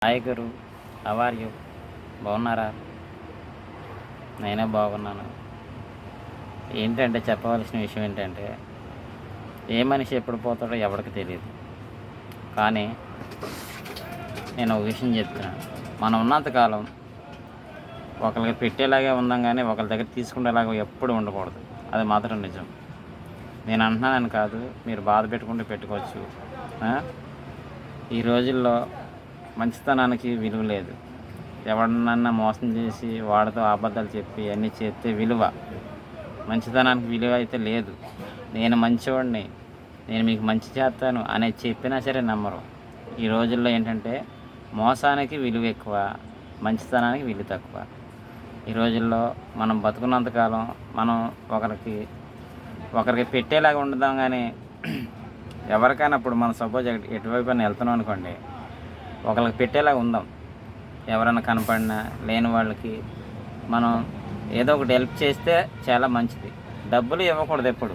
Hi గురు, how are you? బాగున్నారా? నేనే బాగున్నాను. ఏంటంటే చెప్పవలసిన విషయం ఏంటంటే, ఏ మనిషి ఎప్పుడు పోతాడో ఎవరికి తెలియదు. కానీ నేను ఒక విషయం చెప్తున్నాను. మనం ఉన్నంతకాలం ఒకరికి పెట్టేలాగే ఉందాం, కానీ ఒకరి దగ్గర తీసుకునేలాగా ఎప్పుడు ఉండకూడదు. అది మాత్రం నిజం. నేను అంటున్నానని కాదు, మీరు బాధ పెట్టుకుంటే పెట్టుకోవచ్చు. ఈ రోజుల్లో మంచితనానికి విలువ లేదు. ఎవరినన్నా మోసం చేసి వాడితో అబద్ధాలు చెప్పి అన్నీ చేస్తే విలువ, మంచితనానికి విలువ అయితే లేదు. నేను మంచివాడిని, నేను మీకు మంచి చేస్తాను అనేది చెప్పినా సరే నమ్మరు. ఈ రోజుల్లో ఏంటంటే మోసానికి విలువ ఎక్కువ, మంచితనానికి విలువ తక్కువ. ఈ రోజుల్లో మనం బతుకున్నంతకాలం మనం ఒకరికి పెట్టేలాగా ఉండదాం, కానీ ఎవరికైనా ఇప్పుడు మనం సపోజ్ ఎటువైపు అయినా వెళ్తున్నాం అనుకోండి, ఒకరికి పెట్టేలాగా ఉందాం. ఎవరైనా కనపడినా లేని వాళ్ళకి మనం ఏదో ఒకటి హెల్ప్ చేస్తే చాలా మంచిది. డబ్బులు ఇవ్వకూడదు ఎప్పుడు.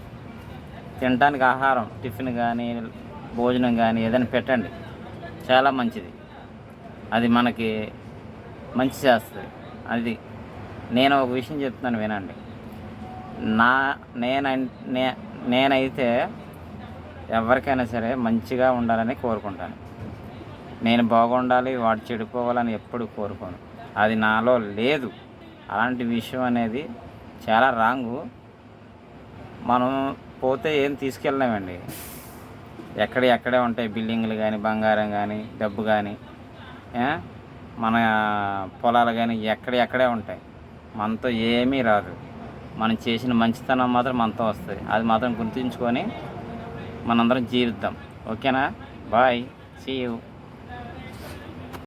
తినడానికి ఆహారం, టిఫిన్ కానీ భోజనం కానీ ఏదైనా పెట్టండి, చాలా మంచిది. అది మనకి మంచి చేస్తుంది. అది నేను ఒక విషయం చెప్తున్నాను, వినండి. నేనైతే ఎవరికైనా సరే మంచిగా ఉండాలని కోరుకుంటాను. నేను బాగుండాలి, వాడు చెడిపోవాలని ఎప్పుడు కోరుకోను. అది నాలో లేదు. అలాంటి విషయం అనేది చాలా రాంగు. మనం పోతే ఏం తీసుకెళ్ళలేమండి. ఎక్కడే ఉంటాయి బిల్డింగ్లు కానీ, బంగారం కానీ, డబ్బు కానీ, మన పొలాలు కానీ ఎక్కడే ఉంటాయి. మనతో ఏమీ రాదు. మనం చేసిన మంచితనం మాత్రం మనతో వస్తుంది. అది మాత్రం గుర్తుంచుకొని మనందరం జీవిద్దాం. ఓకేనా? Bye, see you.